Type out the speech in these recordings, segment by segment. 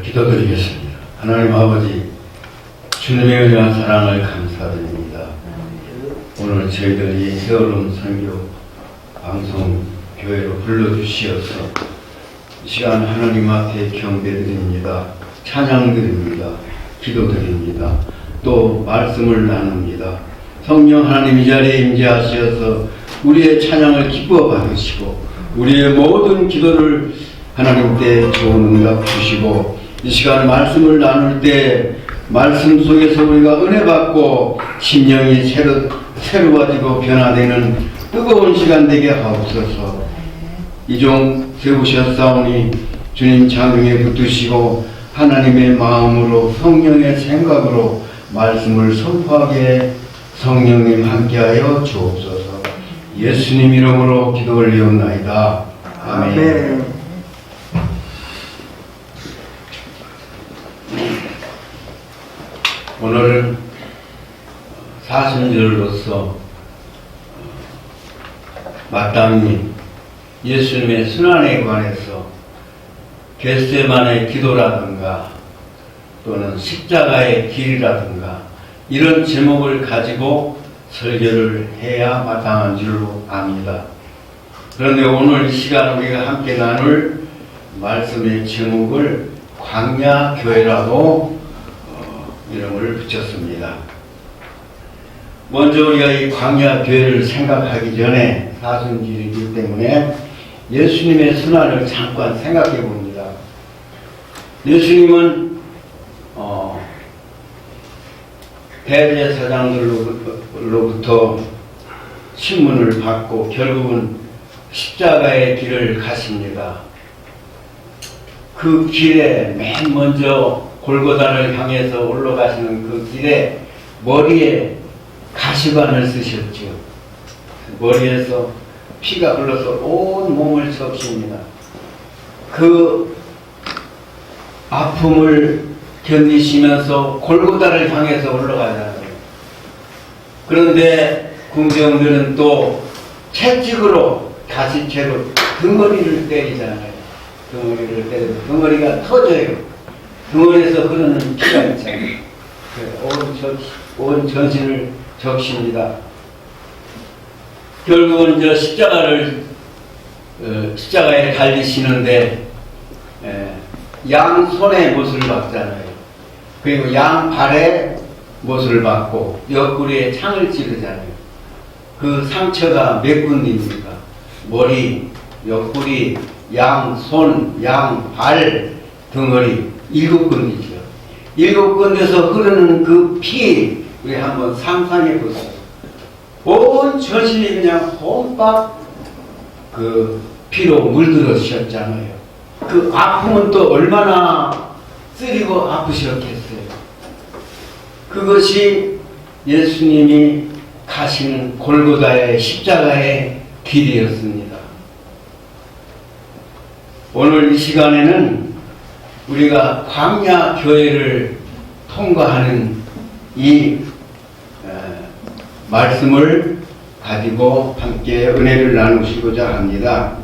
기도드리겠습니다. 하나님 아버지, 주님의 은혜와 사랑을 감사드립니다. 오늘 저희들이 세월은 선교 방송 교회로 불러주시어서 이 시간 하나님 앞에 경배드립니다. 찬양드립니다. 기도드립니다. 또 말씀을 나눕니다. 성령 하나님 이 자리에 임재하시어서 우리의 찬양을 기뻐 받으시고 우리의 모든 기도를 하나님께 좋은 응답 주시고 이 시간 말씀을 나눌 때 말씀 속에서 우리가 은혜 받고 심령이 새로워지고 변화되는 뜨거운 시간 되게 하옵소서. 이종 세우셨사오니 주님 장중에 붙드시고 하나님의 마음으로 성령의 생각으로 말씀을 선포하게 성령님 함께하여 주옵소서. 예수님 이름으로 기도 올리옵나이다. 아멘. 오늘 사순절로서 마땅히 예수님의 순환에 관해서 겟세마네 기도라든가 또는 십자가의 길이라든가 이런 제목을 가지고 설교를 해야 마땅한 줄로 압니다. 그런데 오늘 이 시간 우리가 함께 나눌 말씀의 제목을 광야교회라고 이름을 붙였습니다. 먼저 우리가 이 광야교회를 생각하기 전에 사순절이기 때문에 예수님의 순환을 잠깐 생각해 봅니다. 예수님은 대제사장들로부터 신문을 받고 결국은 십자가의 길을 가십니다. 그 길에 맨 먼저 골고다를 향해서 올라가시는 그 길에 머리에 가시관을 쓰셨죠. 머리에서 피가 흘러서 온 몸을 적십니다. 그 아픔을 견디시면서 골고다를 향해서 올라가잖아요. 그런데 궁정들은 또 채찍으로 가시채로 덩어리를 때리잖아요. 덩어리를 때려서 덩어리가 터져요. 덩어리에서 흐르는 피가 있잖아요. 온 전신을 적십니다. 결국은 저 십자가에 달리시는데 양 손에 못을 박잖아요. 그리고 양 발에 못을 박고 옆구리에 창을 찌르잖아요. 그 상처가 몇 군데입니까? 머리, 옆구리, 양 손, 양 발, 덩어리 7군데죠. 7군데서 흐르는 그 피 우리 한번 상상해 보세요. 온 전신이 그냥 혼밥 그 피로 물들으셨잖아요. 그 아픔은 또 얼마나 쓰리고 아프셨겠어요. 그것이 예수님이 가시는 골고다의 십자가의 길이었습니다. 오늘 이 시간에는 우리가 광야교회를 통과하는 이 말씀을 가지고 함께 은혜를 나누시고자 합니다.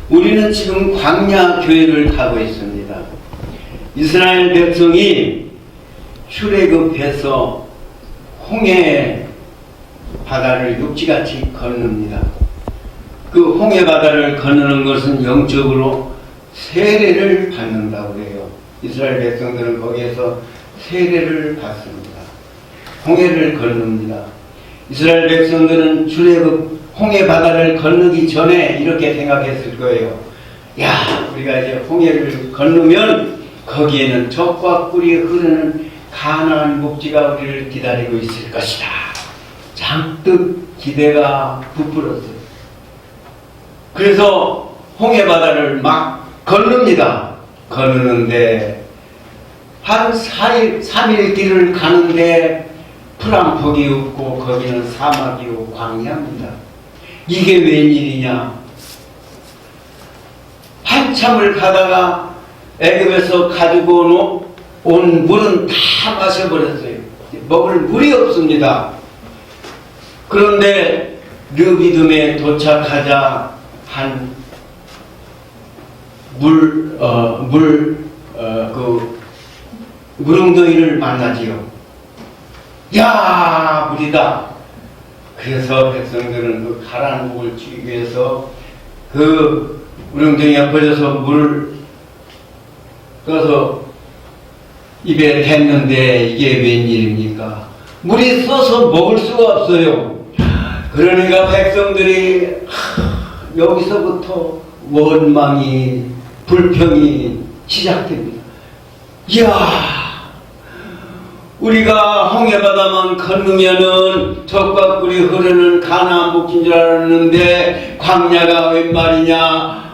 우리는 지금 광야교회를 가고 있습니다. 이스라엘 백성이 출애굽해서 홍해 바다를 육지같이 건넙니다. 그 홍해 바다를 건너는 것은 영적으로 세례를 받는다고 해요. 이스라엘 백성들은 거기에서 세례를 받습니다. 홍해를 건넙니다. 이스라엘 백성들은 출애굽 홍해 바다를 건너기 전에 이렇게 생각했을 거예요. 야, 우리가 이제 홍해를 건너면 거기에는 젖과 꿀이 흐르는 가나안 복지가 우리를 기다리고 있을 것이다. 잔뜩 기대가 부풀었어요. 그래서 홍해 바다를 막 건넙니다. 건너는데 한 3일 길을 가는데 풀 한 폭이 없고 거기는 사막이고 광야입니다. 이게 웬일이냐? 한참을 가다가 애굽에서 가지고 온 물은 다 마셔버렸어요. 먹을 물이 없습니다. 그런데 르비딤에 도착하자 한 그 물웅덩이를 만나지요. 야, 물이다. 그래서 백성들은 그 가라앉은 목을 치기 위해서 그 물웅덩이에 퍼져서 물을 떠서 입에 댔는데 이게 웬일입니까? 물이 써서 먹을 수가 없어요. 그러니까 백성들이 여기서부터 원망이, 불평이 시작됩니다. 이야, 우리가 홍해바다만 건너면은 적과 꿀이 흐르는 가나안 복지인 줄 알았는데 광야가 웬 말이냐?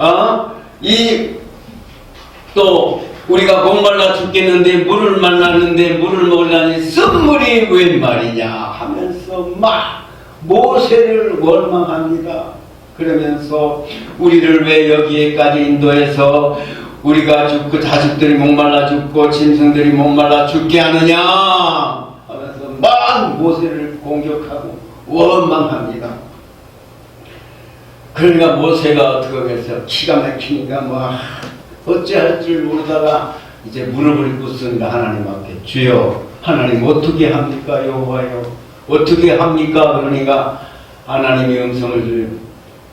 또 우리가 목말라 죽겠는데 물을 만났는데 물을 먹으려니 쓴물이 웬 말이냐 하면서 막 모세를 원망합니다. 그러면서 우리를 왜 여기에까지 인도해서 우리가 죽고 자식들이 목말라 죽고 짐승들이 목말라 죽게 하느냐 하면서 막 모세를 공격하고 원망합니다. 그러니까 모세가 어떻게 하겠어요? 기가 막히니까 뭐 어찌할 줄 모르다가 이제 무릎을 꿇습니다. 하나님 앞에. 주여, 하나님 어떻게 합니까? 여호와여 어떻게 합니까? 그러니까 하나님의 음성을 들으면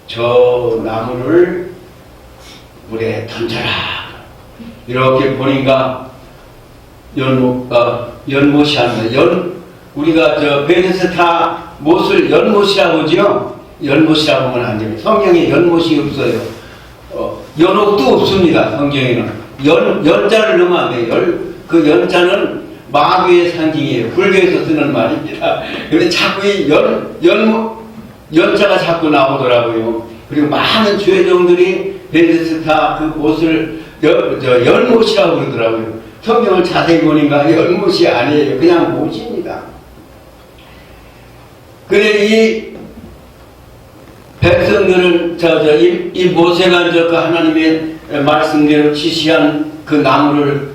저 나무를 물에 던져라. 이렇게 보니까 연못이 합니다. 우리가 저 베데스다 못을 연못이라고 하죠. 연못이라고 하면 안 됩니다. 성경에 연못이 없어요. 연옥도 없습니다. 성경에는 연자를 넣으면 안 돼요. 그 연자는 마귀의 상징이에요. 불교에서 쓰는 말입니다. 그런데 자꾸 이 연자가 자꾸 나오더라고요. 그리고 많은 주회종들이 베데스다 그 못을 연못이라고 그러더라고요. 성경을 자세히 보니까 연못이 아니에요. 그냥 못입니다. 그래 이 백성들은 이 모세가 그 하나님의 말씀대로 지시한 그 나무를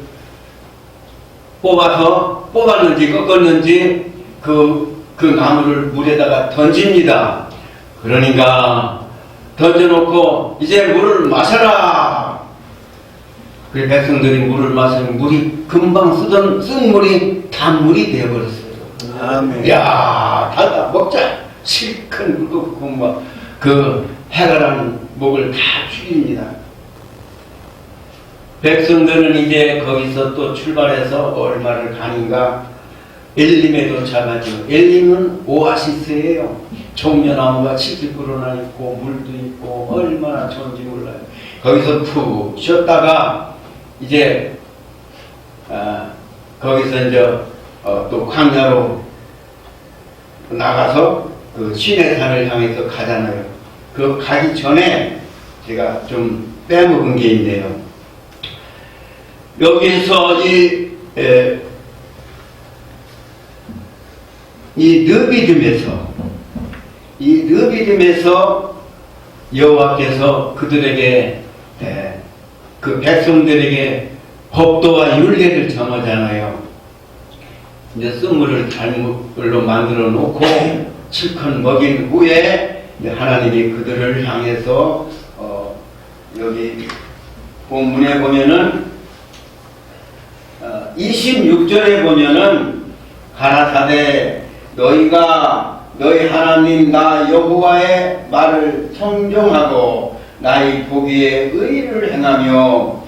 뽑았는지 꺾었는지 그 나무를 물에다가 던집니다. 그러니까 던져놓고 이제 물을 마셔라. 그 백성들이 물을 마시면 물이 금방 쓴 물이 단물이 되어버렸어요. 아멘. 야, 다 먹자. 실컷 굵고 그 해가라는 목을 다 죽입니다. 백성들은 이제 거기서 또 출발해서 얼마를 가는가 엘림에 도착하죠. 엘림은 오아시스예요. 종려나무가 칠집으로나 있고 물도 있고 얼마나 좋은지 몰라요. 거기서 푹 쉬었다가 이제 거기서 이제 또 광야로 나가서 그 시내산을 향해서 가잖아요. 그 가기 전에 제가 좀 빼먹은 게 있네요. 여기서 이 느비딤에서 여호와께서 그들에게 그 백성들에게 법도와 율례를 정하잖아요. 이제 쓴물을 단물로 만들어 놓고 실컷 먹인 후에 하나님이 그들을 향해서 여기 본문에 보면은 26절에 보면은 가라사대 너희가 너희 하나님 나 여호와의 말을 청종하고 나의 보기에 의를 행하며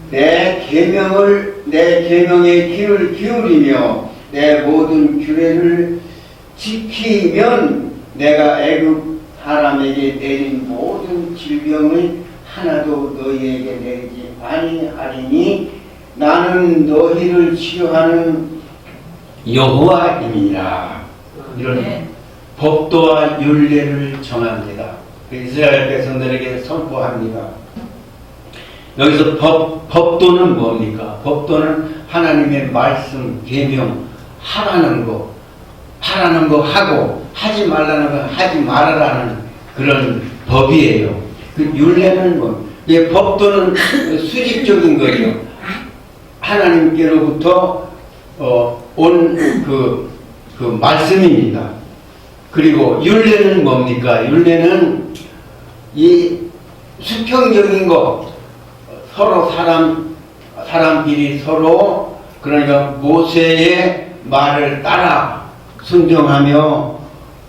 내 계명에 귀를 기울이며 내 모든 규례를 지키면 내가 애굽 사람에게 내린 모든 질병을 하나도 너희에게 내리지 아니하리니 나는 너희를 치료하는 여호와임이라. 이런 법도와 율례를 정합니다. 이스라엘 백성들에게 선포합니다. 여기서 법도는 뭡니까? 법도는 하나님의 말씀, 계명, 하라는 거 하고 하지 말라는 거 하지 말아라는 그런 법이에요. 그 율례는 뭐? 법도는 수직적인 거죠. 하나님께로부터 온 그 말씀입니다. 그리고 율례는 뭡니까? 율례는 이 수평적인 거, 서로 사람 사람끼리 서로 그러니까 모세의 말을 따라 순종하며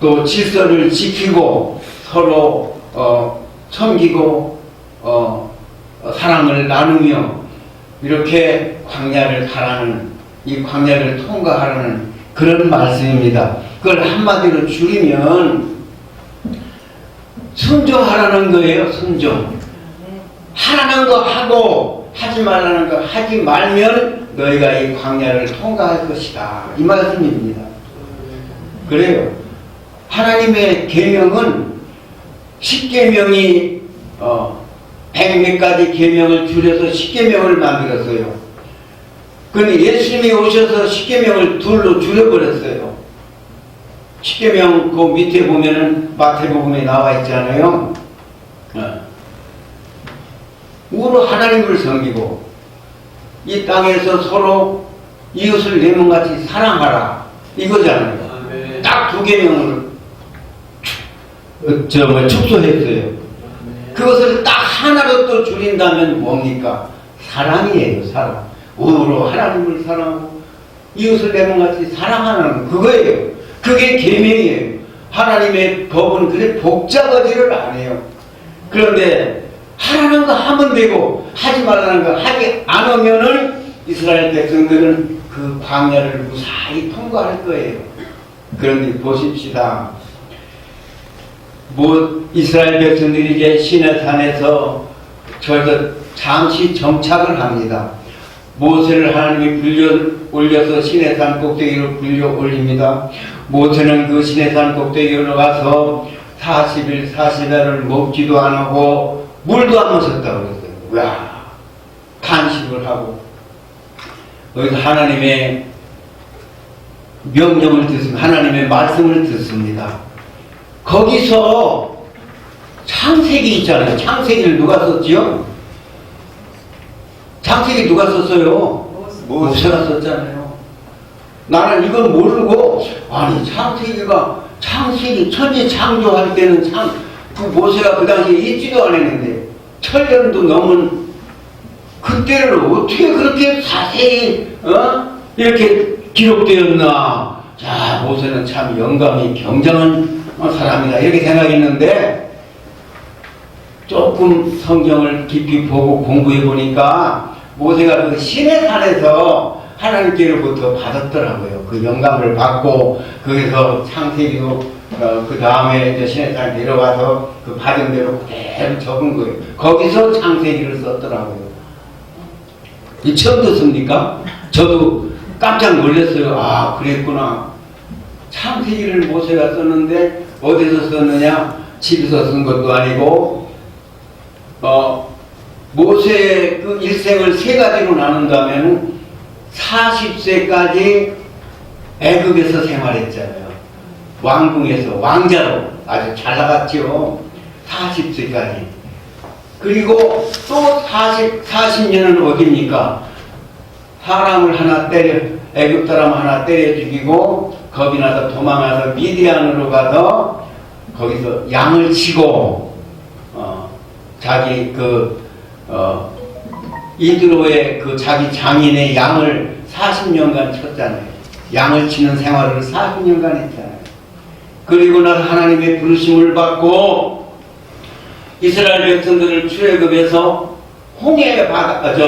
또 질서를 지키고 서로 섬기고 사랑을 나누며 이렇게 광야를 가라는 이 광야를 통과하라는 그런 말씀입니다. 그걸 한마디로 줄이면 순종하라는 거예요. 순종. 하라는 거 하고 하지 말라는 거 하지 말면 너희가 이 광야를 통과할 것이다. 이 말씀입니다. 그래요. 하나님의 계명은 10계명이 100몇 가지 계명을 줄여서 10계명을 만들었어요. 그런데 예수님이 오셔서 10계명을 둘로 줄여버렸어요. 10계명 그 밑에 보면은 마태복음에 나와 있잖아요. 우로 하나님을 섬기고 이 땅에서 서로 이웃을 내 몸같이 사랑하라 이거잖아요. 딱 2계명을 축소했어요. 그것을 딱 하나로 또 줄인다면 뭡니까? 사랑이에요. 사랑. 우로 하나님을 사랑하고 이웃을 내 몸같이 사랑하는 그거예요. 그게 계명이에요. 하나님의 법은 그래 복잡하지를 않아요. 그런데 하라는 거 하면 되고 하지 말라는 거 하지 않으면은 이스라엘 백성들은 그 광야를 무사히 통과할 거예요. 그런데 보십시다. 이스라엘 백성들이 이제 시내산에서 잠시 정착을 합니다. 모세를 하나님이 올려서 시내산 꼭대기로 불려 올립니다. 모세는 그 시내산 꼭대기로 가서 40일 40일을 먹지도 안 하고 물도 안 마셨다고 그랬어요. 와, 간식을 하고 여기서 하나님의 명령을 듣습니다. 하나님의 말씀을 듣습니다. 거기서 창세기 있잖아요. 창세기를 누가 썼지요? 창세기 누가 썼어요? 모세가 썼잖아요. 나는 이걸 모르고 아니 창세기 천지 창조할 때는 그 모세가 그 당시에 있지도 않았는데 천년도 넘은 그때를 어떻게 그렇게 자세히 이렇게 기록되었나. 자, 모세는 참 영감이 경장한 사람이다 이렇게 생각했는데 조금 성경을 깊이 보고 공부해 보니까 모세가 그 시내산에서 하나님께로부터 받았더라고요. 그 영감을 받고 거기서 창세기도 그 다음에 이제 시내산에 내려가서 그 받은 대로 그대로 적은 거예요. 거기서 창세기를 썼더라고요. 이 처음 듣습니까? 저도 깜짝 놀랐어요. 아, 그랬구나. 창세기를 모세가 썼는데 어디서 썼느냐? 집에서 쓴 것도 아니고 모세의 그 일생을 3가지로 나눈다면 40세까지 애굽에서 생활했잖아요. 왕궁에서 왕자로 아주 잘 나갔죠. 40세까지. 그리고 또 40년은 어딥니까? 사람을 하나 애굽 사람 하나 때려 죽이고 겁이 나서 도망가서 미디안으로 가서 거기서 양을 치고 자기 이드로의 그 자기 장인의 양을 40년간 쳤잖아요. 양을 치는 생활을 40년간 했잖아요. 그리고 나서 하나님의 부르심을 받고 이스라엘 백성들을 출애굽해서 홍해 바다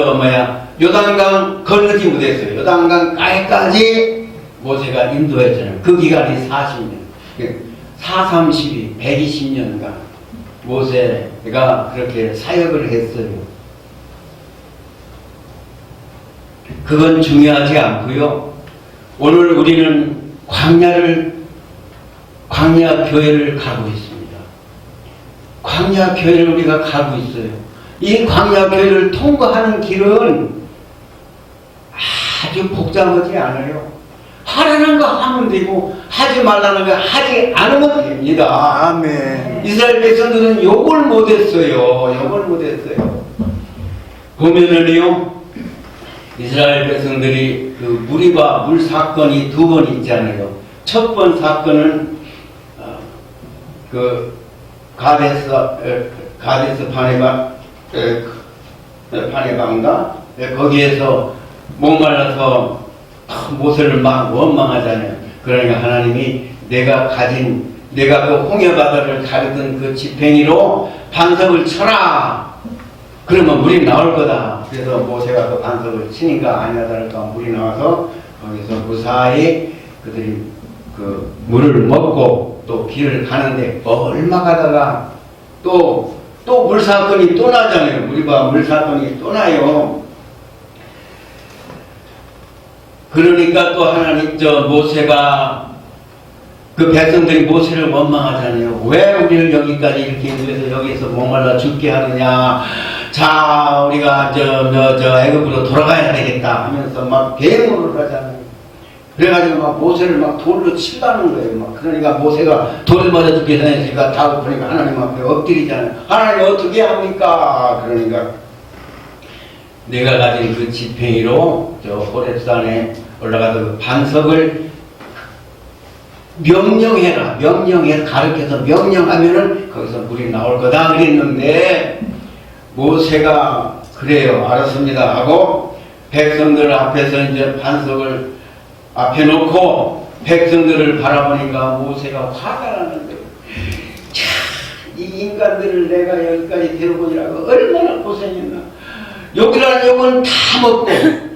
요단강 건너지 못했어요. 요단강 가에까지 모세가 인도했잖아요. 그 기간이 40년. 432, 120년간 모세가 그렇게 사역을 했어요. 그건 중요하지 않고요. 오늘 우리는 광야 교회를 가고 있습니다. 광야 교회를 우리가 가고 있어요. 이 광야 교회를 통과하는 길은 아주 복잡하지 않아요. 하라는 거 하면 되고 하지 말라는 거 하지 않으면 됩니다. 아멘. 이스라엘 백성들은 욕을 못했어요. 보면은요, 이스라엘 백성들이 그 무리바 물 사건이 2번 있잖아요. 첫 번 사건은 그 가데스 바네바인가 거기에서 목말라서 모세를 막 원망하잖아요. 그러니까 하나님이 내가 그 홍해바다를 가르던 그 지팽이로 반석을 쳐라. 그러면 물이 나올 거다. 그래서 모세가 그 반석을 치니까 아니나 다를까 물이 나와서 거기서 무사히 그들이 그 물을 먹고 또 길을 가는데 얼마 가다가 또 물사건이 또 나잖아요. 물사건이 또 나요. 그러니까 또 하나님 모세가 그 백성들이 모세를 원망하잖아요. 왜 우리를 여기까지 이렇게 인도해서 여기서 목말라 죽게 하느냐. 자, 우리가 애굽으로 돌아가야 되겠다 하면서 막 계획을 하잖아요. 그래가지고 막 모세를 막 돌로 친다는 거예요. 막 그러니까 모세가 돌을 맞아 죽게 되니까 다 그러니까 하나님 앞에 엎드리잖아요. 하나님 어떻게 합니까? 그러니까 내가 가진 그 지팽이로 저 호렙산에 올라가서 그 반석을 명령해라. 가르쳐서 명령하면은 거기서 물이 나올 거다 그랬는데 모세가 그래요. 알았습니다. 하고 백성들 앞에서 이제 반석을 앞에 놓고 백성들을 바라보니까 모세가 화가 나는 거예요. 이 인간들을 내가 여기까지 데려오느라고 얼마나 고생했나. 욕이라는 욕은 다 먹고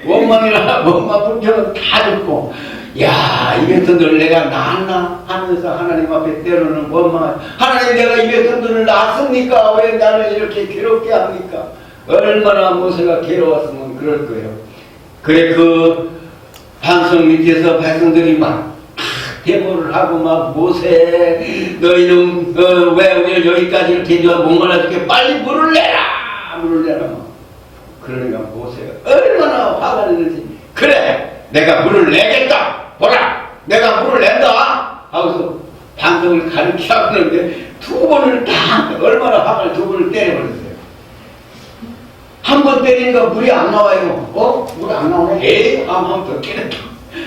원망이나 불평은 다 듣고 야, 이 백성들을 내가 낳았나 하면서 하나님 앞에 때로는 원망하죠. 하나님 내가 이 백성들을 낳았습니까? 왜 나를 이렇게 괴롭게 합니까? 얼마나 모세가 괴로웠으면 그럴 거예요. 그래 그 반석 밑에서 백성들이 막 대모를 하고 막 모세 너희는 왜 우리를 여기까지 이렇게 목말라 죽게 빨리 물을 내라 막. 그러니까 모세가 얼마나 화가 나는지 그래 내가 물을 내겠다 보라 내가 물을 낸다 하고서 반석을 가르쳐 하는데 두 번을 다 얼마나 화를 두 번을 때려버렸어요. 한 번 때리니까 물이 안 나와요. 물 안 나오네. 에이 한 번 더 때렸다.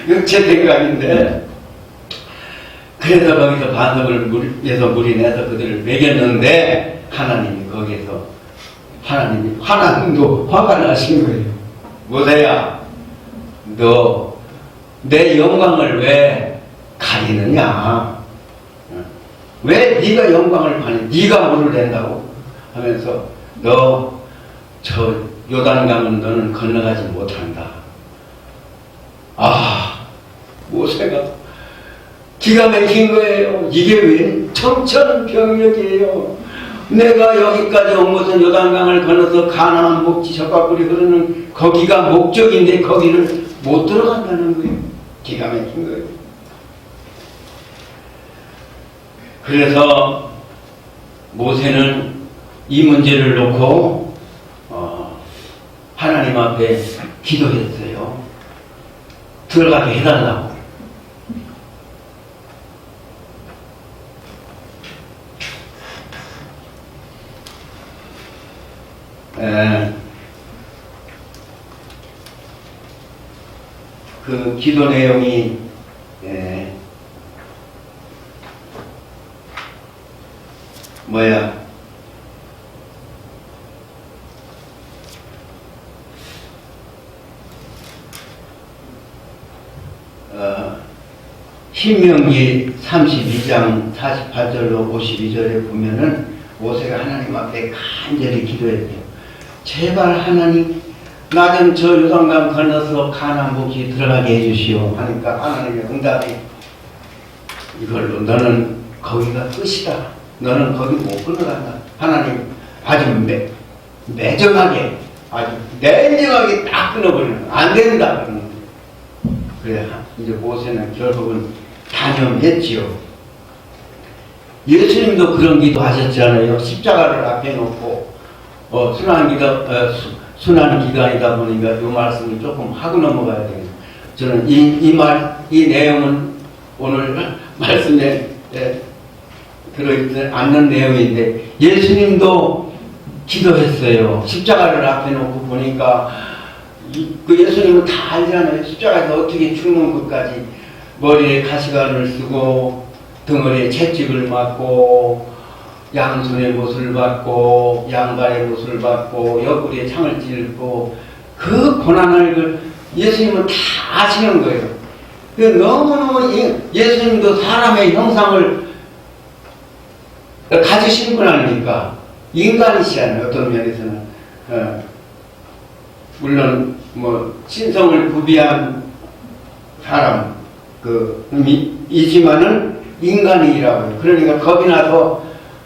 이건 제 생각인데 그래서 거기서 반석을 물에서 물이 내서 그들을 먹였는데 하나님이 거기서 하나님도 화가 나신 거예요. 모세야, 너 내 영광을 왜 가리느냐? 왜 네가 영광을 가리? 네가 물을 낸다고 하면서 너 저 요단강은 너는 건너가지 못한다. 모세가 기가 막힌 거예요. 이게 왜 청천벽력이에요. 내가 여기까지 온 것은 요단강을 건너서 가나안 목지 적과꿀이 흐르는 거기가 목적인데 거기를 못 들어간다는 거예요. 기가 막힌 거예요. 그래서 모세는 이 문제를 놓고 하나님 앞에 기도했어요. 들어가게 해달라고. 그 기도 내용이 신명기 32장 48절로 52절에 보면은 모세가 하나님 앞에 간절히 기도했대요. 제발 하나님 나 좀 저 요단강 건너서 가나안 목지 들어가게 해주시오 하니까 하나님의 응답이 이걸로 너는 거기가 끝이다. 너는 거기 못 건너간다. 하나님 아주 매정하게 아주 냉정하게 딱 끊어버리는 안 된다 그러는 거예요. 그래 이제 모세는 결국은 단념했지요. 예수님도 그런 기도 하셨잖아요. 십자가를 앞에 놓고 순환 기간이다 보니까 이 말씀을 조금 하고 넘어가야 돼요. 저는 이 내용은 오늘 말씀에 들어있지 않는 내용인데 예수님도 기도했어요. 십자가를 앞에 놓고 보니까 그 예수님은 다 알잖아요. 십자가에서 어떻게 죽는 것까지 머리에 가시관을 쓰고 등허리에 채찍을 맞고 양손에 못을 받고 양발에 못을 받고 옆구리에 창을 찔고 그 고난을 예수님은 다 아시는 거예요. 너무너무 예수님도 사람의 형상을 가지신 분 아닙니까? 인간이시잖아요. 어떤 면에서는 물론 뭐 신성을 구비한 사람 이지만은 인간이라고요. 그러니까 겁이 나서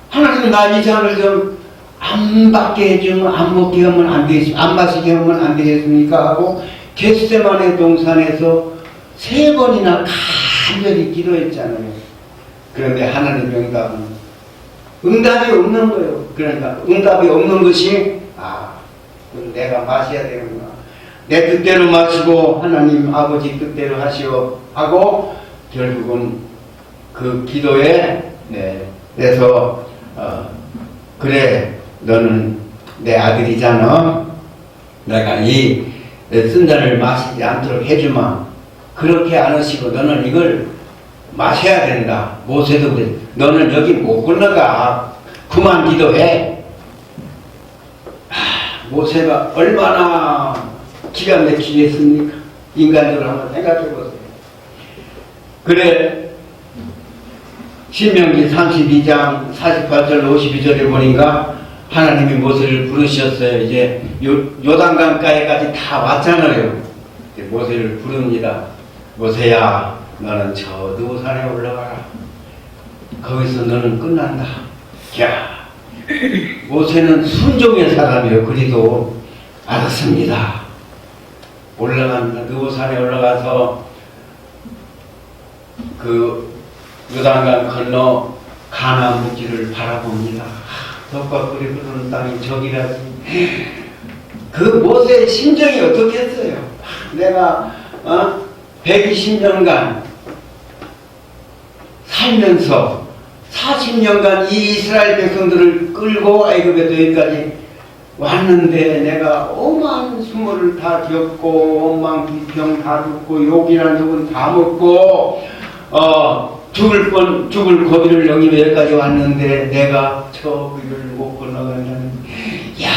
하나님 나 이 잔을 좀 안 받게 해주면, 안 먹게 하면 안 되겠습니까? 안 마시게 하면 안 되겠습니까? 하고 겟세마네 동산에서 3번이나 간절히 기도했잖아요. 그런데 하나님의 응답이 없는 거예요. 그러니까 응답이 없는 것이 내가 마셔야 되는구나. 내 뜻대로 마시고 하나님 아버지 뜻대로 하시오 하고 결국은 그 기도에 그래서 그래 너는 내 아들이잖아. 내가 이 쓴잔을 마시지 않도록 해주마. 그렇게 안 하시고 너는 이걸 마셔야 된다. 모세도 그래. 너는 여기 못 건너가. 그만 기도해. 모세가 얼마나 기가 막히게 했습니까? 인간적으로 한번 생각해 보세요. 그래 신명기 32장 48절 52절에 보니까 하나님이 모세를 부르셨어요. 이제 요단강가에까지 다 왔잖아요. 모세를 부릅니다. 모세야 너는 저 누구산에 올라가라. 거기서 너는 끝난다. 야, 모세는 순종의 사람이에요. 그래도 알았습니다. 올라갑니다. 누구산에 올라가서 그 요단강 건너 가나안 묵지를 바라봅니다. 덕과 꿀이 흐르는 땅이 저기라지. 그 모세의 심정이 어떻겠어요? 내가 120년간 살면서 40년간 이 이스라엘 백성들을 끌고 애굽에서 여기까지 왔는데 내가 오만 수모를 다 겪고 오만 비평 다 듣고 욕이란 욕은 다 먹고 죽을 고비를 넘기며 여기까지 왔는데 내가 저 길을 못 건너간다는. 야,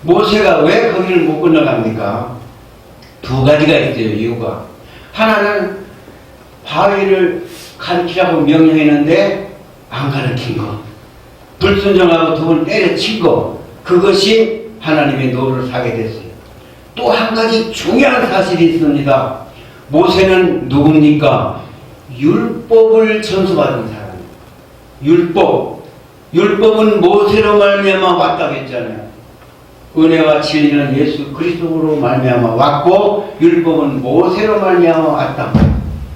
모세가 왜 거기를 못 건너갑니까? 2가지가 있어요. 이유가 하나는 바위를 가르치라고 명령했는데 안 가르친 거, 불순종하고 2번 때려친 거, 그것이 하나님의 노를 사게 됐어요. 또 한 가지 중요한 사실이 있습니다. 모세는 누굽니까? 율법을 전수받은 사람이에요. 율법은 모세로 말미암아 왔다고 했잖아요. 은혜와 진리는 예수 그리스도로 말미암아 왔고 율법은 모세로 말미암아 왔다.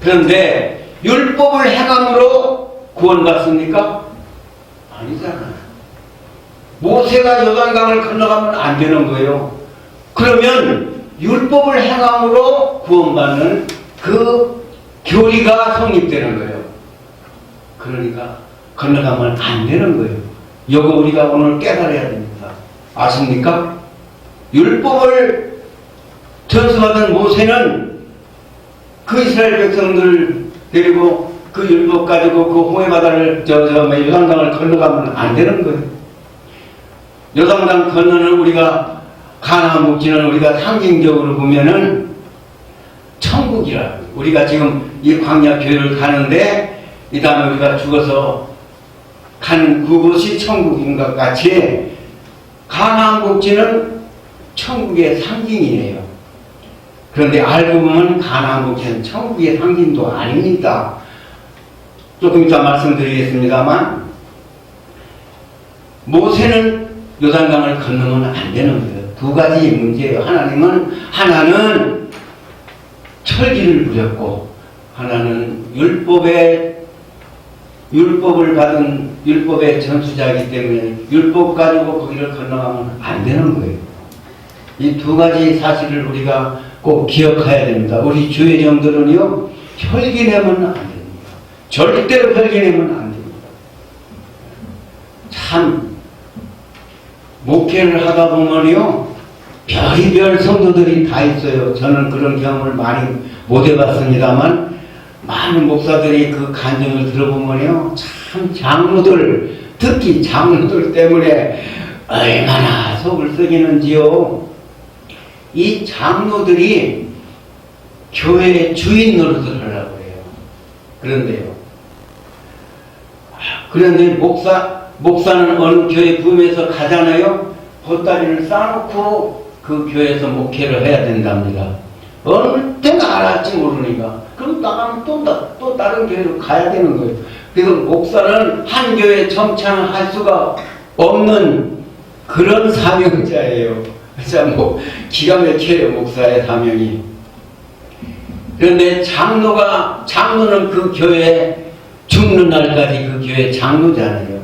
그런데 율법을 행함으로 구원받습니까? 아니잖아요. 모세가 요단강을 건너가면 안 되는 거예요. 그러면 율법을 행함으로 구원받는 그 교리가 성립되는 거예요. 그러니까 건너가면 안 되는 거예요. 이거 우리가 오늘 깨달아야 됩니다. 아십니까? 율법을 전수받은 모세는 그 이스라엘 백성들 데리고 그 율법 가지고 그 홍해바다를 요단강을 건너가면 안 되는 거예요. 요단강 건너는 우리가 가나안 묵지는 우리가 상징적으로 보면은 천국이라. 우리가 지금 이 광야 교회를 가는데 이 다음에 우리가 죽어서 가는 그곳이 천국인 것 같이 가나안 묵지는 천국의 상징이에요. 그런데 알고 보면 가나안 묵지는 천국의 상징도 아닙니다. 조금 이따 말씀드리겠습니다만 모세는 요단강을 건너면 안 되는 거예요. 2가지 문제예요. 하나는 철기를 부렸고 하나는 율법을 받은 율법의 전수자이기 때문에 율법 가지고 거기를 건너가면 안 되는 거예요. 이 2가지 사실을 우리가 꼭 기억해야 됩니다. 우리 주의정들은요 혈기내면 안 됩니다. 절대로 혈기내면 안 됩니다. 참 목회를 하다 보면요 별의별 성도들이 다 있어요. 저는 그런 경험을 많이 못 해봤습니다만 많은 목사들이 그 간증을 들어보면요 참 장로들, 특히 장로들 때문에 얼마나 속을 썩이는지요. 이 장로들이 교회의 주인 노릇을 하려고 해요. 그런데 목사는 어느 교회 부임해서 가잖아요. 보따리를 싸놓고 그 교회에서 목회를 해야 된답니다. 어느 때가 알았지 모르니까. 그럼 나가면 또 다른 교회로 가야 되는 거예요. 그래서 목사는 한 교회에 정착할 수가 없는 그런 사명자예요. 참 기가 막혀요, 목사의 사명이. 그런데 장로는 그 교회 죽는 날까지 그 교회 장로잖아요.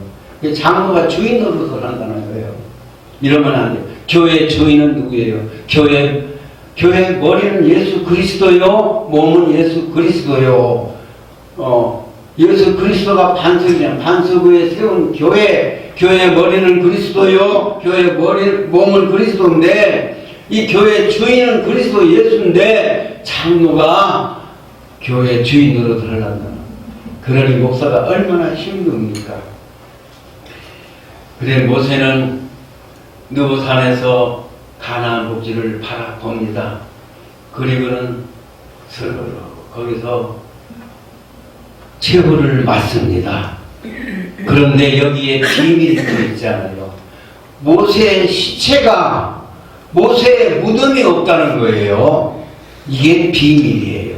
장로가 주인 노릇을 한다는 거예요. 이러면 안 돼요. 교회 주인은 누구예요? 교회 머리는 예수 그리스도요, 몸은 예수 그리스도요. 예수 그리스도가 반석이냐. 반석 위에 세운 교회 머리는 그리스도요, 몸은 그리스도인데, 이 교회 주인은 그리스도 예수인데, 장로가 교회 주인 노릇을 하려면, 그러니 목사가 얼마나 힘듭니까? 그래, 모세는 느보산에서 가나안 복지를 바라봅니다. 그리고는 거기서 제후를 맞습니다. 그런데 여기에 비밀이 또 있잖아요. 모세의 시체가, 모세의 무덤이 없다는 거예요. 이게 비밀이에요.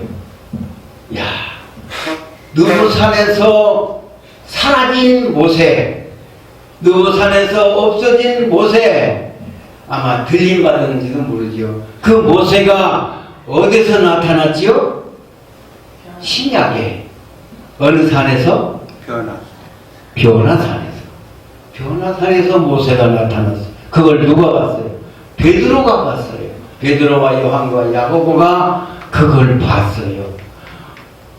야, 느보산에서 사라진 모세, 느보산에서 없어진 모세, 아마 들림받았는지도 모르죠. 그 모세가 어디서 나타났지요? 신약에. 어느 산에서? 변화산에서 모세가 나타났어요. 그걸 누가 봤어요? 베드로가 봤어요. 베드로와 요한과 야고보가 그걸 봤어요.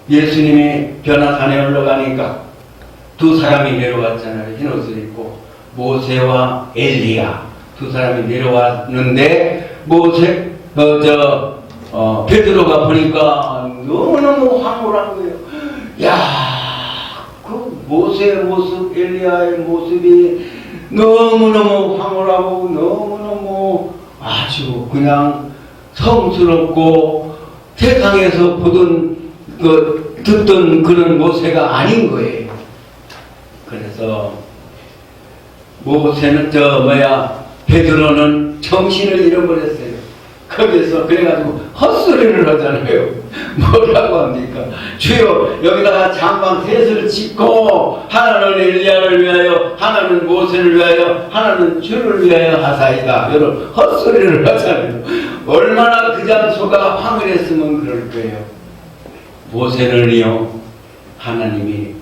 예수님이 변화산에 올라가니까 두 사람이 내려왔잖아요. 흰옷을 입고. 모세와 엘리야 두 사람이 내려왔는데, 베드로가 보니까 너무너무 황홀한 거예요. 야, 그 모세의 모습, 엘리야의 모습이 너무너무 황홀하고 너무너무 아주 그냥 성스럽고 세상에서 듣던 그런 모세가 아닌 거예요. 그래서 베드로는 정신을 잃어버렸어요. 거기서 그래가지고 헛소리를 하잖아요. 뭐라고 합니까? 주여, 여기다가 장방 셋을 짓고 하나는 엘리야를 위하여, 하나는 모세를 위하여, 하나는 주를 위하여 하사이다. 이런 헛소리를 하잖아요. 얼마나 그 장소가 황홀했으면 그럴 거예요. 모세를요, 하나님이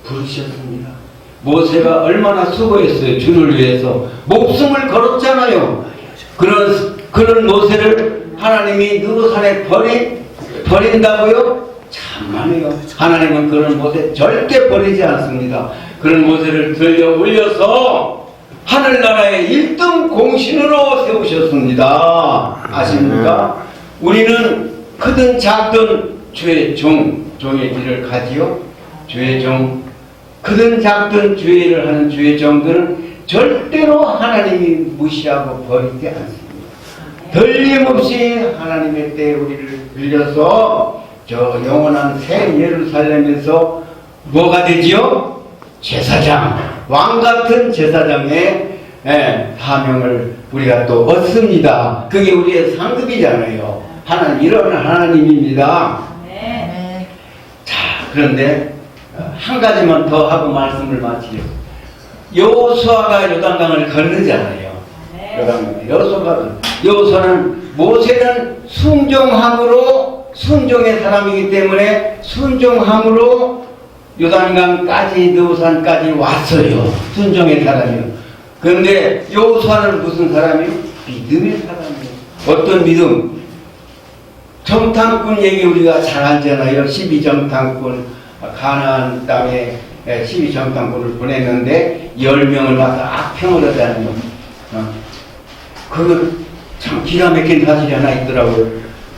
부르셨습니다. 모세가 얼마나 수고했어요. 주를 위해서 목숨을 걸었잖아요. 그런 모세를 하나님이 느보산에 버린다고요? 참만해요. 하나님은 그런 모세 절대 버리지 않습니다. 그런 모세를 들려 올려서 하늘나라의 1등 공신으로 세우셨습니다. 아십니까? 우리는 크든 작든 주의 종의 길을 가지요. 주의 종, 크든 작든 주의를 하는 주의 종들은 절대로 하나님이 무시하고 버리지 않습니다. 틀림없이 하나님의 때에 우리를 빌려서 저 영원한 새 예루살렘에서 뭐가 되지요? 제사장, 왕같은 제사장의 사명을 우리가 또 얻습니다. 그게 우리의 상급이잖아요. 이런 하나님입니다. 네. 자, 그런데 한 가지만 더 하고 말씀을 마치겠습니다. 여호수아가 요단강을 건너잖아요. 여호수아는 모세는 순종의 사람이기 때문에 순종함으로 요단강까지, 느보산까지 왔어요. 순종의 사람이요. 그런데 여호수아는 무슨 사람이요? 믿음의 사람이요. 어떤 믿음? 정탐꾼 얘기 우리가 잘 알잖아요. 12정탐꾼, 가나안 땅에 12정탐꾼을 보냈는데 10명을 와서 악평을 하자는 거. 그거 참 기가 막힌 사실이 하나 있더라고요.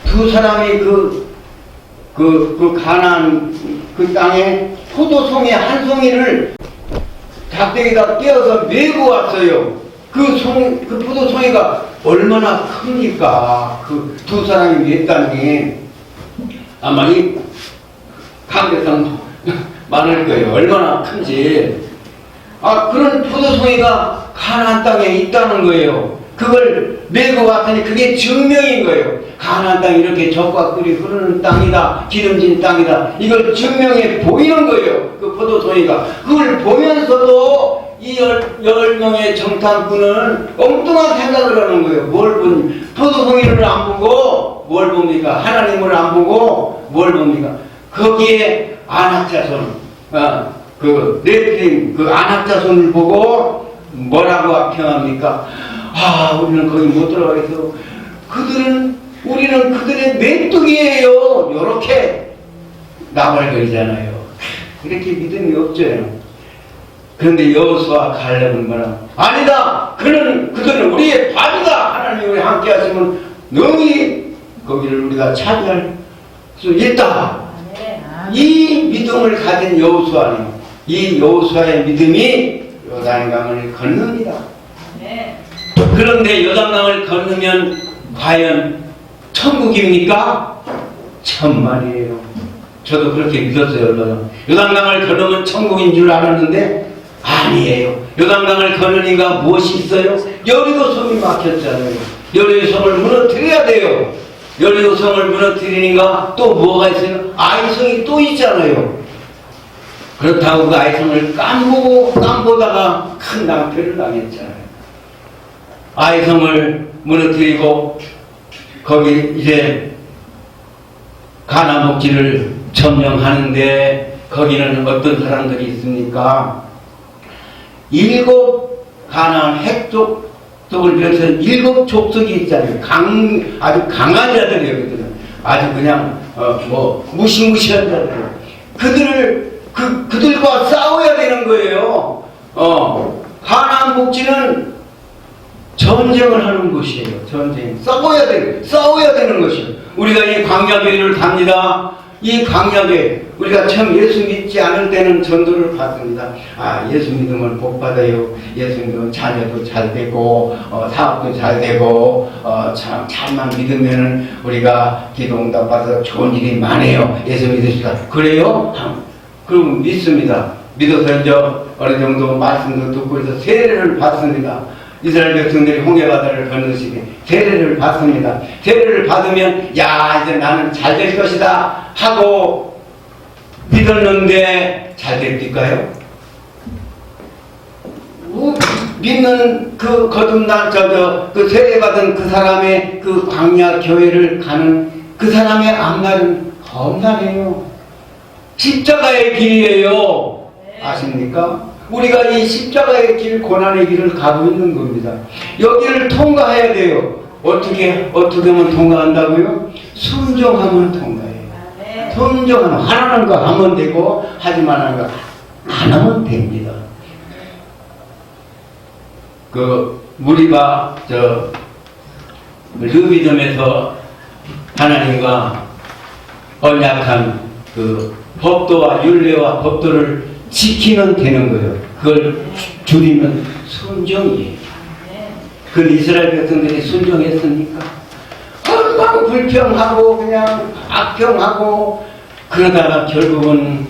두 사람이 그 가나안 그 땅에 포도송이 한 송이를 작대기다 떼어서 메고 왔어요. 그 포도송이가 얼마나 큽니까? 그 두 사람이 맺다니 아마 이 강대상 많을 거예요. 얼마나 큰지. 그런 포도송이가 가나안 땅에 있다는 거예요. 그걸 메고 왔더니 그게 증명인 거예요. 가나안 땅이 이렇게 젖과 꿀이 흐르는 땅이다, 기름진 땅이다, 이걸 증명해 보이는 거예요. 그 포도송이가. 그걸 보면서도 이 10명의 정탐꾼은 엉뚱한 생각을 하는 거예요. 포도송이를 안 보고 뭘 봅니까? 하나님을 안 보고 뭘 봅니까? 거기에 안악자손, 그 네필림, 그 안악자손을 보고 뭐라고 평합니까? 우리는 거기 못 들어가겠어. 우리는 그들의 메뚜기예요. 요렇게 나발거리잖아요. 이렇게 믿음이 없죠. 그런데 여호수아 갈렙은 뭐라? 아니다. 그들은 우리의 밥이다. 하나님이 우리 함께 하시면 능히 거기를 우리가 차지할 수 있다. 이 믿음을 가진 여호수아는, 이 여호수아의 믿음이 요단강을 건넙니다. 그런데 요단강을 건너면 과연 천국입니까? 천만이에요. 저도 그렇게 믿었어요. 요단강을 건너면 천국인 줄 알았는데 아니에요. 요단강을 건너니까 무엇이 있어요? 여리고성이 막혔잖아요. 여리고성을 무너뜨려야 돼요. 여리고성을 무너뜨리니까 또 뭐가 있어요? 아이성이 또 있잖아요. 그렇다고 그 아이성을 깜보다가 큰 낭패를 당했잖아요. 아이성을 무너뜨리고 거기 이제 가나안 복지를 점령하는데 거기는 어떤 사람들이 있습니까? 7 가나안 핵족을 비롯해서 7 족속이 있잖아요. 아주 강한 자들이에요. 그들은 아주 그냥 무시무시한 자들. 그들과 싸워야 되는 거예요. 가나안 복지는 전쟁을 하는 곳이에요. 전쟁. 싸워야 되는 것이에요. 우리가 이 광야교회를 갑니다. 이 광야교회, 우리가 처음 예수 믿지 않을 때는 전도를 받습니다. 예수 믿으면 복 받아요. 예수 믿으면 자녀도 잘 되고, 사업도 잘 되고, 잘만 믿으면은 우리가 기도 응답 받아서 좋은 일이 많아요. 예수 믿으시다. 그래요? 그럼 믿습니다. 믿어서 이제 어느 정도 말씀도 듣고 해서 세례를 받습니다. 이스라엘 백성들이 홍해바다를 건너시게 세례를 받습니다. 세례를 받으면 이제 나는 잘 될 것이다 하고 믿었는데 잘 될까요? 믿는 그 거듭난 그 세례받은 그 사람의 그 광야 교회를 가는 그 사람의 앞날은 험난해요. 십자가의 길이에요. 아십니까? 우리가 이 십자가의 길, 고난의 길을 가고 있는 겁니다. 여기를 통과해야 돼요. 어떻게 하면 통과한다고요? 순종하면 통과해요. 순종하면 하라는 거 하면 되고 하지 말라는 거 안 하면 됩니다. 우리가 르비즘에서 하나님과 언약한 법도와 율례와 법도를 지키면 되는 거예요. 그걸 줄이면 순종이에요. 그 이스라엘 백성들이 순종했습니까? 항상 불평하고 그냥 악평하고 그러다가 결국은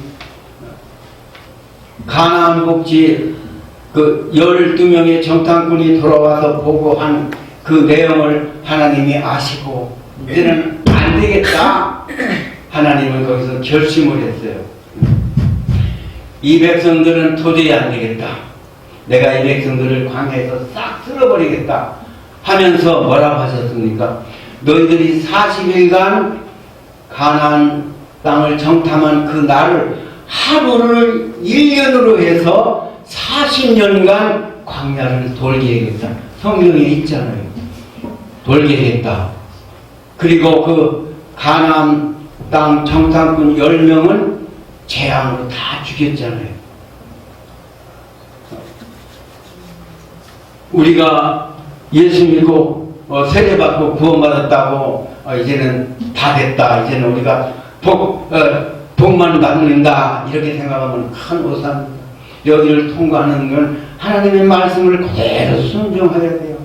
가나안 복지 12명의 정탐꾼이 돌아와서 보고한 그 내용을 하나님이 아시고 이제는 안 되겠다. 하나님은 거기서 결심을 했어요. 이 백성들은 도저히 안 되겠다. 내가 이 백성들을 광야에서 싹 쓸어버리겠다 하면서 뭐라고 하셨습니까? 너희들이 40일간 가나안 땅을 정탐한 그 날을 하루를 1년으로 해서 40년간 광야를 돌게 하겠다. 성경에 있잖아요. 돌게 했다. 그리고 그 가나안 땅 정탐꾼 10명은 재앙으로 다 죽였잖아요. 우리가 예수 믿고 세례받고 구원받았다고 이제는 다 됐다. 이제는 우리가 복만 받는다. 이렇게 생각하면 큰 오산입니다. 여기를 통과하는 건 하나님의 말씀을 그대로 순종해야 돼요.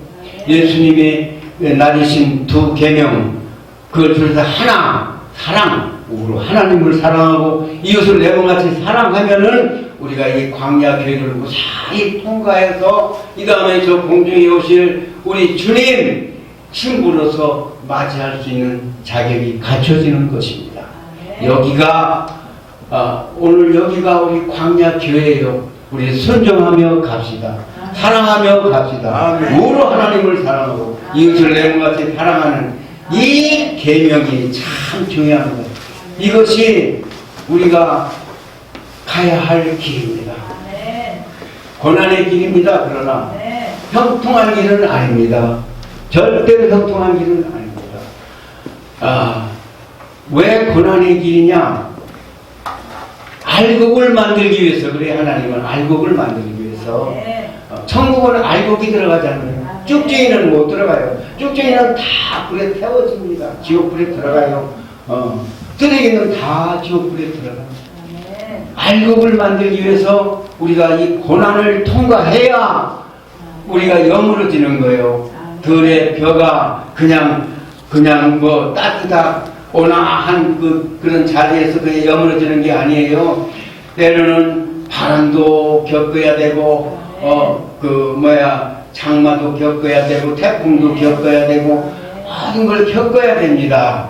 예수님이 나리신 두 계명, 그걸 통해서 하나, 사랑으로 하나님을 사랑하고 이웃을 내몸같이 사랑하면은 우리가 이 광야 교회를 무사히 통과해서 이 다음에 저 공중에 오실 우리 주님 신부로서 맞이할 수 있는 자격이 갖춰지는 것입니다. 여기가 오늘 여기가 우리 광야 교회예요. 우리 순종하며 갑시다. 사랑하며 갑시다. 무로 하나님을 사랑하고 이웃을 내몸같이 사랑하는 이 계명이 참 중요합니다. 이것이 우리가 가야 할 길입니다. 고난의 길입니다. 그러나 형통한 길은 아닙니다. 절대로 형통한 길은 아닙니다. 왜 고난의 길이냐? 알곡을 만들기 위해서. 그래, 하나님은 알곡을 만들기 위해서. 천국은 알곡이 들어가잖아요. 쭉쟁이는 못 들어가요. 쭉쟁이는 다 불에 태워집니다. 지옥불에 들어가요. 쓰레기는 다 지옥불에 들어가요. 알곡을 만들기 위해서 우리가 이 고난을 통과해야 우리가 여물어지는 거예요. 들의 벼가 그냥 뭐 따뜻한 온화한 그런 자리에서 그냥 여물어지는 게 아니에요. 때로는 바람도 겪어야 되고 장마도 겪어야 되고 태풍도 겪어야 되고 모든 걸 겪어야 됩니다.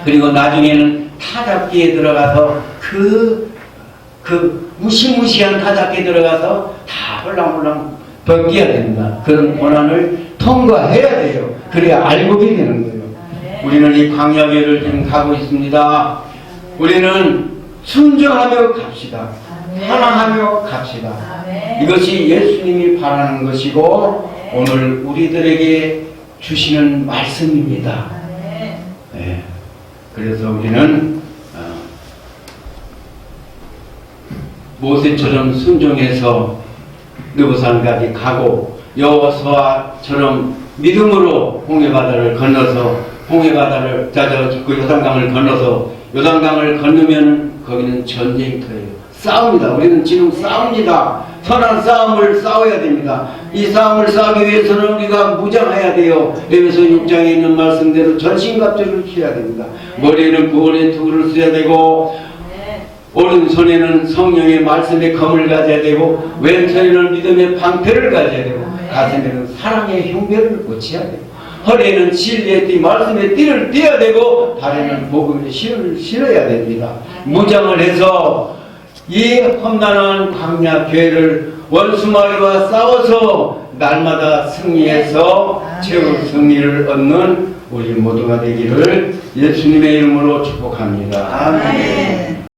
그리고 나중에는 타작기에 들어가서 그 무시무시한 타작기에 들어가서 다 홀랑홀랑 벗겨야 됩니다. 그런 고난을 통과해야 돼요. 그래야 알곡이 되는 거예요. 우리는 이 광야교회를 지금 가고 있습니다. 우리는 순종하며 갑시다. 사랑하며 갑시다. 이것이 예수님이 바라는 것이고 오늘 우리들에게 주시는 말씀입니다. 네. 그래서 우리는 모세처럼 순종해서 느보산까지 가고 여호수아처럼 믿음으로 홍해바다를 건너서 그 요단강을 건너서 요단강을 건너면 거기는 전쟁터예요. 싸웁니다. 우리는 지금 싸웁니다. 선한 싸움을 싸워야 됩니다. 이 싸움을 싸우기 위해서는 우리가 무장해야 돼요. 에베소 6장에 있는 말씀대로 전신갑주를 취해야 됩니다. 머리에는 구원의 투구를 써야 되고 오른손에는 성령의 말씀의 검을 가져야 되고 왼손에는 믿음의 방패를 가져야 되고 가슴에는 사랑의 흉배를 꽂혀야 되고 허리에는 진리의 띠, 말씀의 띠를 띠어야 되고 발에는 복음의 신을 신어야 됩니다. 무장을 해서 이 험난한 광야 교회를 원수마귀와 싸워서 날마다 승리해서 최후 승리를 얻는 우리 모두가 되기를 예수님의 이름으로 축복합니다. 아멘.